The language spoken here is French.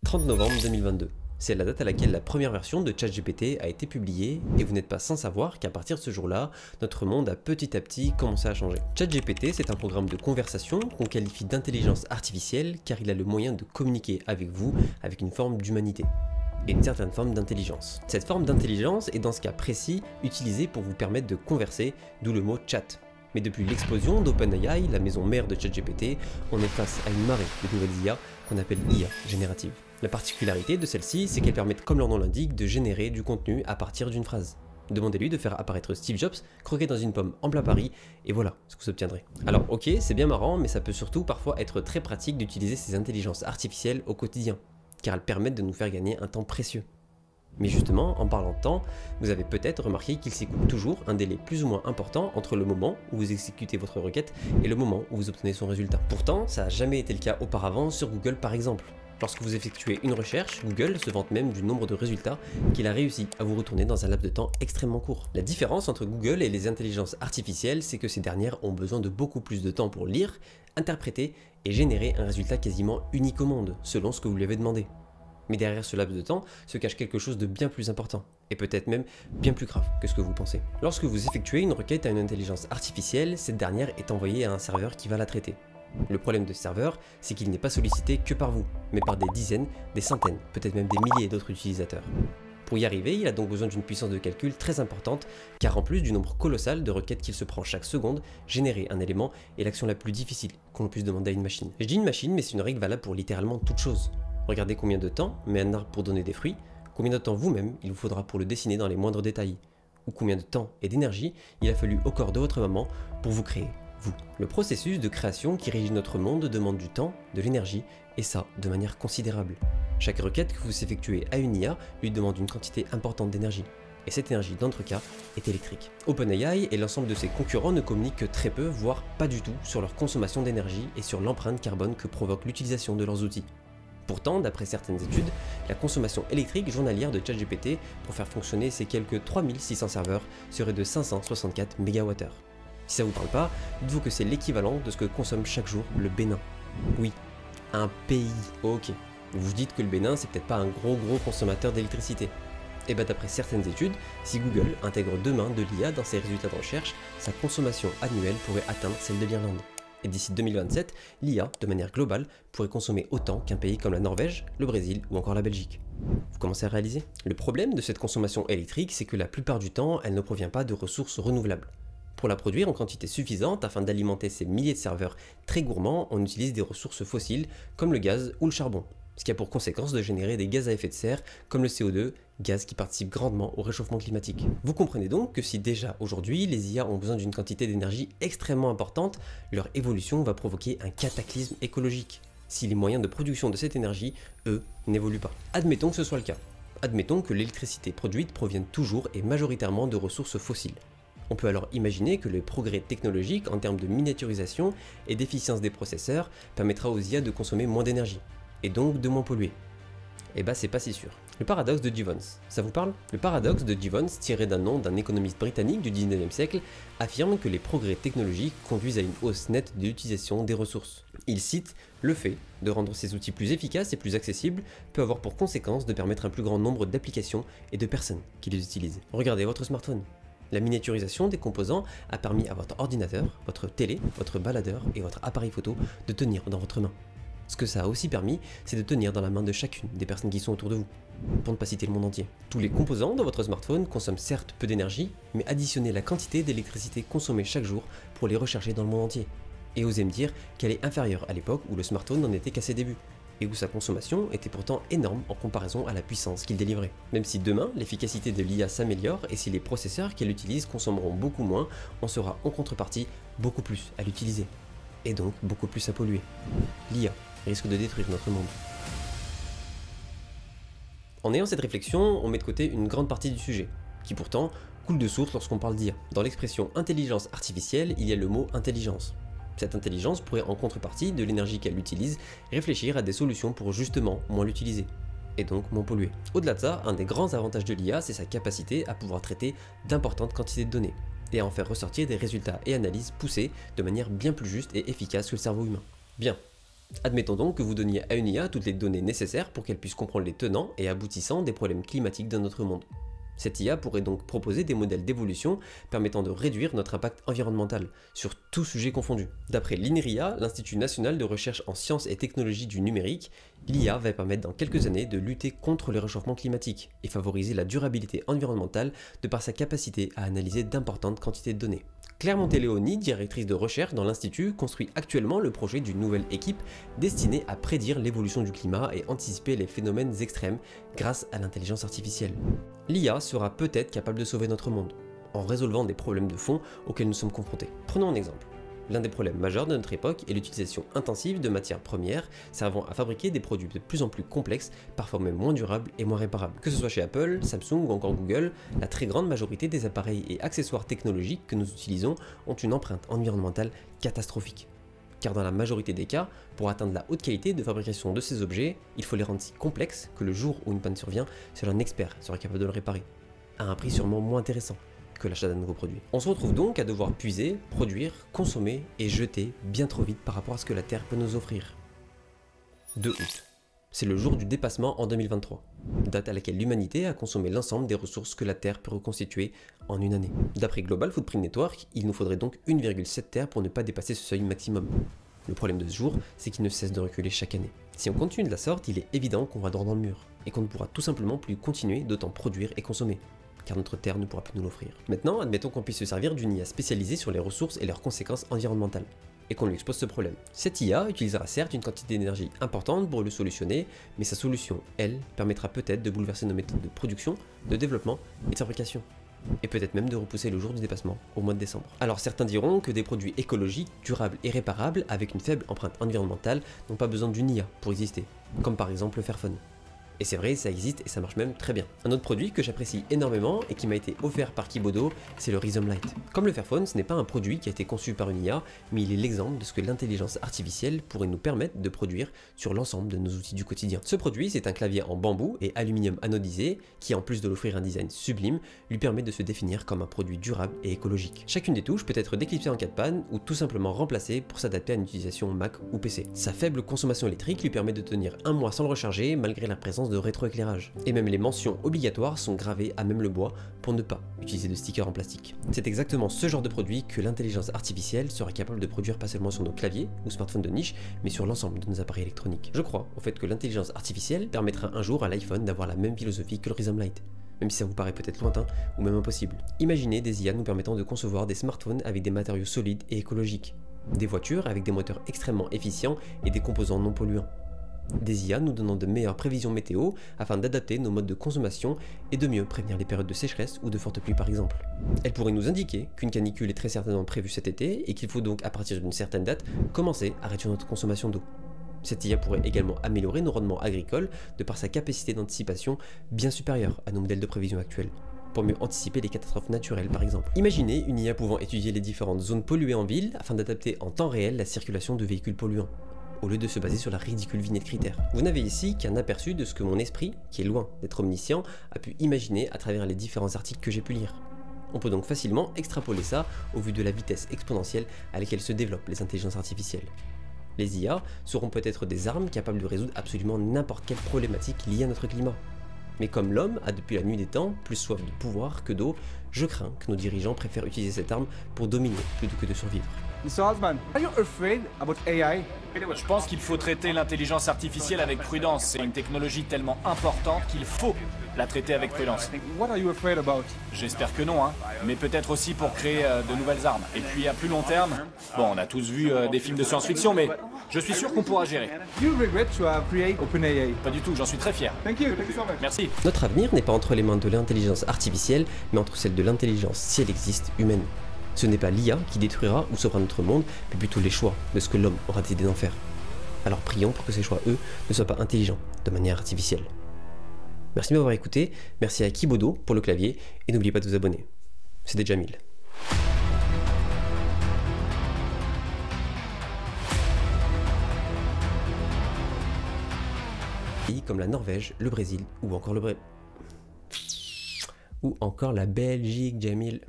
30 novembre 2022. C'est la date à laquelle la première version de ChatGPT a été publiée et vous n'êtes pas sans savoir qu'à partir de ce jour-là, notre monde a petit à petit commencé à changer. ChatGPT, c'est un programme de conversation qu'on qualifie d'intelligence artificielle car il a le moyen de communiquer avec vous avec une forme d'humanité et une certaine forme d'intelligence. Cette forme d'intelligence est dans ce cas précis utilisée pour vous permettre de converser, d'où le mot chat. Mais depuis l'explosion d'OpenAI, la maison mère de ChatGPT, on est face à une marée de nouvelles IA qu'on appelle IA générative. La particularité de celle-ci, c'est qu'elles permettent, comme leur nom l'indique, de générer du contenu à partir d'une phrase. Demandez-lui de faire apparaître Steve Jobs croqué dans une pomme en plein Paris, et voilà ce que vous obtiendrez. Alors ok, c'est bien marrant, mais ça peut surtout parfois être très pratique d'utiliser ces intelligences artificielles au quotidien, car elles permettent de nous faire gagner un temps précieux. Mais justement, en parlant de temps, vous avez peut-être remarqué qu'il s'écoule toujours un délai plus ou moins important entre le moment où vous exécutez votre requête et le moment où vous obtenez son résultat. Pourtant, ça n'a jamais été le cas auparavant sur Google par exemple. Lorsque vous effectuez une recherche, Google se vante même du nombre de résultats qu'il a réussi à vous retourner dans un laps de temps extrêmement court. La différence entre Google et les intelligences artificielles, c'est que ces dernières ont besoin de beaucoup plus de temps pour lire, interpréter et générer un résultat quasiment unique au monde, selon ce que vous lui avez demandé. Mais derrière ce laps de temps se cache quelque chose de bien plus important, et peut-être même bien plus grave que ce que vous pensez. Lorsque vous effectuez une requête à une intelligence artificielle, cette dernière est envoyée à un serveur qui va la traiter. Le problème de ce serveur, c'est qu'il n'est pas sollicité que par vous, mais par des dizaines, des centaines, peut-être même des milliers d'autres utilisateurs. Pour y arriver, il a donc besoin d'une puissance de calcul très importante, car en plus du nombre colossal de requêtes qu'il se prend chaque seconde, générer un élément est l'action la plus difficile qu'on puisse demander à une machine. Je dis une machine, mais c'est une règle valable pour littéralement toute chose. Regardez combien de temps met un arbre pour donner des fruits, combien de temps vous-même il vous faudra pour le dessiner dans les moindres détails, ou combien de temps et d'énergie il a fallu au corps de votre maman pour vous créer, vous. Le processus de création qui régit notre monde demande du temps, de l'énergie, et ça de manière considérable. Chaque requête que vous effectuez à une IA lui demande une quantité importante d'énergie. Et cette énergie, dans notre cas, est électrique. OpenAI et l'ensemble de ses concurrents ne communiquent que très peu, voire pas du tout, sur leur consommation d'énergie et sur l'empreinte carbone que provoque l'utilisation de leurs outils. Pourtant, d'après certaines études, la consommation électrique journalière de ChatGPT pour faire fonctionner ces quelques 3600 serveurs serait de 564 MWh. Si ça vous parle pas, dites-vous que c'est l'équivalent de ce que consomme chaque jour le Bénin. Oui, un pays, ok. Vous vous dites que le Bénin, c'est peut-être pas un gros consommateur d'électricité. Et bah d'après certaines études, si Google intègre demain de l'IA dans ses résultats de recherche, sa consommation annuelle pourrait atteindre celle de l'Irlande. Et d'ici 2027, l'IA, de manière globale, pourrait consommer autant qu'un pays comme la Norvège, le Brésil ou encore la Belgique. Vous commencez à réaliser? Le problème de cette consommation électrique, c'est que la plupart du temps, elle ne provient pas de ressources renouvelables. Pour la produire en quantité suffisante afin d'alimenter ces milliers de serveurs très gourmands, on utilise des ressources fossiles comme le gaz ou le charbon, ce qui a pour conséquence de générer des gaz à effet de serre comme le CO2, gaz qui participe grandement au réchauffement climatique. Vous comprenez donc que si déjà aujourd'hui les IA ont besoin d'une quantité d'énergie extrêmement importante, leur évolution va provoquer un cataclysme écologique, si les moyens de production de cette énergie, eux, n'évoluent pas. Admettons que ce soit le cas. Admettons que l'électricité produite provienne toujours et majoritairement de ressources fossiles. On peut alors imaginer que le progrès technologique en termes de miniaturisation et d'efficience des processeurs permettra aux IA de consommer moins d'énergie, et donc de moins polluer. Et bah c'est pas si sûr. Le paradoxe de Jevons, ça vous parle? Le paradoxe de Jevons, tiré d'un nom d'un économiste britannique du 19e siècle, affirme que les progrès technologiques conduisent à une hausse nette de l'utilisation des ressources. Il cite « Le fait de rendre ces outils plus efficaces et plus accessibles peut avoir pour conséquence de permettre un plus grand nombre d'applications et de personnes qui les utilisent. » Regardez votre smartphone. La miniaturisation des composants a permis à votre ordinateur, votre télé, votre baladeur et votre appareil photo de tenir dans votre main. Ce que ça a aussi permis, c'est de tenir dans la main de chacune des personnes qui sont autour de vous, pour ne pas citer le monde entier. Tous les composants de votre smartphone consomment certes peu d'énergie, mais additionnez la quantité d'électricité consommée chaque jour pour les rechercher dans le monde entier. Et osez me dire qu'elle est inférieure à l'époque où le smartphone n'en était qu'à ses débuts, et où sa consommation était pourtant énorme en comparaison à la puissance qu'il délivrait. Même si demain, l'efficacité de l'IA s'améliore et si les processeurs qu'elle utilise consommeront beaucoup moins, on sera en contrepartie beaucoup plus à l'utiliser, et donc beaucoup plus à polluer. L'IA risque de détruire notre monde. En ayant cette réflexion, on met de côté une grande partie du sujet, qui pourtant coule de source lorsqu'on parle d'IA. Dans l'expression intelligence artificielle, il y a le mot intelligence. Cette intelligence pourrait en contrepartie de l'énergie qu'elle utilise réfléchir à des solutions pour justement moins l'utiliser, et donc moins polluer. Au-delà de ça, un des grands avantages de l'IA, c'est sa capacité à pouvoir traiter d'importantes quantités de données, et à en faire ressortir des résultats et analyses poussés de manière bien plus juste et efficace que le cerveau humain. Bien. Admettons donc que vous donniez à une IA toutes les données nécessaires pour qu'elle puisse comprendre les tenants et aboutissants des problèmes climatiques de notre monde. Cette IA pourrait donc proposer des modèles d'évolution permettant de réduire notre impact environnemental, sur tout sujet confondu. D'après l'INRIA, l'Institut national de recherche en sciences et technologies du numérique, l'IA va permettre dans quelques années de lutter contre le réchauffement climatique et favoriser la durabilité environnementale de par sa capacité à analyser d'importantes quantités de données. Claire Monteléoni, directrice de recherche dans l'Institut, construit actuellement le projet d'une nouvelle équipe destinée à prédire l'évolution du climat et anticiper les phénomènes extrêmes grâce à l'intelligence artificielle. L'IA sera peut-être capable de sauver notre monde, en résolvant des problèmes de fond auxquels nous sommes confrontés. Prenons un exemple. L'un des problèmes majeurs de notre époque est l'utilisation intensive de matières premières servant à fabriquer des produits de plus en plus complexes, parfois même moins durables et moins réparables. Que ce soit chez Apple, Samsung ou encore Google, la très grande majorité des appareils et accessoires technologiques que nous utilisons ont une empreinte environnementale catastrophique. Car dans la majorité des cas, pour atteindre la haute qualité de fabrication de ces objets, il faut les rendre si complexes que le jour où une panne survient, seul un expert sera capable de le réparer, à un prix sûrement moins intéressant que l'achat d'un nouveau produit. On se retrouve donc à devoir puiser, produire, consommer et jeter bien trop vite par rapport à ce que la Terre peut nous offrir. 2 août. C'est le jour du dépassement en 2023, date à laquelle l'humanité a consommé l'ensemble des ressources que la Terre peut reconstituer en une année. D'après Global Footprint Network, il nous faudrait donc 1,7 Terre pour ne pas dépasser ce seuil maximum. Le problème de ce jour, c'est qu'il ne cesse de reculer chaque année. Si on continue de la sorte, il est évident qu'on va droit dans le mur, et qu'on ne pourra tout simplement plus continuer d'autant produire et consommer, car notre Terre ne pourra plus nous l'offrir. Maintenant, admettons qu'on puisse se servir d'une IA spécialisée sur les ressources et leurs conséquences environnementales, et qu'on lui expose ce problème. Cette IA utilisera certes une quantité d'énergie importante pour le solutionner, mais sa solution, elle, permettra peut-être de bouleverser nos méthodes de production, de développement et de fabrication. Et peut-être même de repousser le jour du dépassement, au mois de décembre. Alors certains diront que des produits écologiques, durables et réparables, avec une faible empreinte environnementale, n'ont pas besoin d'une IA pour exister, comme par exemple le Fairphone. Et c'est vrai, ça existe et ça marche même très bien. Un autre produit que j'apprécie énormément et qui m'a été offert par Kibodo, c'est le Rhizome Light. Comme le Fairphone, ce n'est pas un produit qui a été conçu par une IA, mais il est l'exemple de ce que l'intelligence artificielle pourrait nous permettre de produire sur l'ensemble de nos outils du quotidien. Ce produit, c'est un clavier en bambou et aluminium anodisé qui, en plus de l'offrir un design sublime, lui permet de se définir comme un produit durable et écologique. Chacune des touches peut être déclipsée en cas de panne ou tout simplement remplacée pour s'adapter à une utilisation Mac ou PC. Sa faible consommation électrique lui permet de tenir un mois sans le recharger malgré la présence de rétroéclairage. Et même les mentions obligatoires sont gravées à même le bois pour ne pas utiliser de stickers en plastique. C'est exactement ce genre de produit que l'intelligence artificielle sera capable de produire pas seulement sur nos claviers ou smartphones de niche, mais sur l'ensemble de nos appareils électroniques. Je crois au fait que l'intelligence artificielle permettra un jour à l'iPhone d'avoir la même philosophie que le Rhizome Light, même si ça vous paraît peut-être lointain ou même impossible. Imaginez des IA nous permettant de concevoir des smartphones avec des matériaux solides et écologiques, des voitures avec des moteurs extrêmement efficients et des composants non polluants, des IA nous donnant de meilleures prévisions météo afin d'adapter nos modes de consommation et de mieux prévenir les périodes de sécheresse ou de fortes pluies par exemple. Elle pourrait nous indiquer qu'une canicule est très certainement prévue cet été et qu'il faut donc à partir d'une certaine date commencer à réduire notre consommation d'eau. Cette IA pourrait également améliorer nos rendements agricoles de par sa capacité d'anticipation bien supérieure à nos modèles de prévision actuels, pour mieux anticiper les catastrophes naturelles par exemple. Imaginez une IA pouvant étudier les différentes zones polluées en ville afin d'adapter en temps réel la circulation de véhicules polluants, au lieu de se baser sur la ridicule vignette critère. Vous n'avez ici qu'un aperçu de ce que mon esprit, qui est loin d'être omniscient, a pu imaginer à travers les différents articles que j'ai pu lire. On peut donc facilement extrapoler ça au vu de la vitesse exponentielle à laquelle se développent les intelligences artificielles. Les IA seront peut-être des armes capables de résoudre absolument n'importe quelle problématique liée à notre climat. Mais comme l'homme a depuis la nuit des temps plus soif de pouvoir que d'eau, je crains que nos dirigeants préfèrent utiliser cette arme pour dominer plutôt que de survivre. Mr. Osman, are you afraid about AI? Je pense qu'il faut traiter l'intelligence artificielle avec prudence. C'est une technologie tellement importante qu'il faut la traiter avec prudence. What are you afraid about? J'espère que non, hein. Mais peut-être aussi pour créer de nouvelles armes. Et puis à plus long terme, bon, on a tous vu des films de science-fiction, mais je suis sûr qu'on pourra gérer. You regret to have created OpenAI? Pas du tout, j'en suis très fier. Thank you so much. Merci. Notre avenir n'est pas entre les mains de l'intelligence artificielle, mais entre celles de l'intelligence, si elle existe, humaine. Ce n'est pas l'IA qui détruira ou sauvera notre monde, mais plutôt les choix de ce que l'homme aura décidé d'en faire. Alors prions pour que ces choix, eux, ne soient pas intelligents de manière artificielle. Merci de m'avoir écouté, merci à Kibodo pour le clavier, et n'oubliez pas de vous abonner. C'était Jamil. Pays comme la Norvège, le Brésil, ou encore la Belgique, Jamil.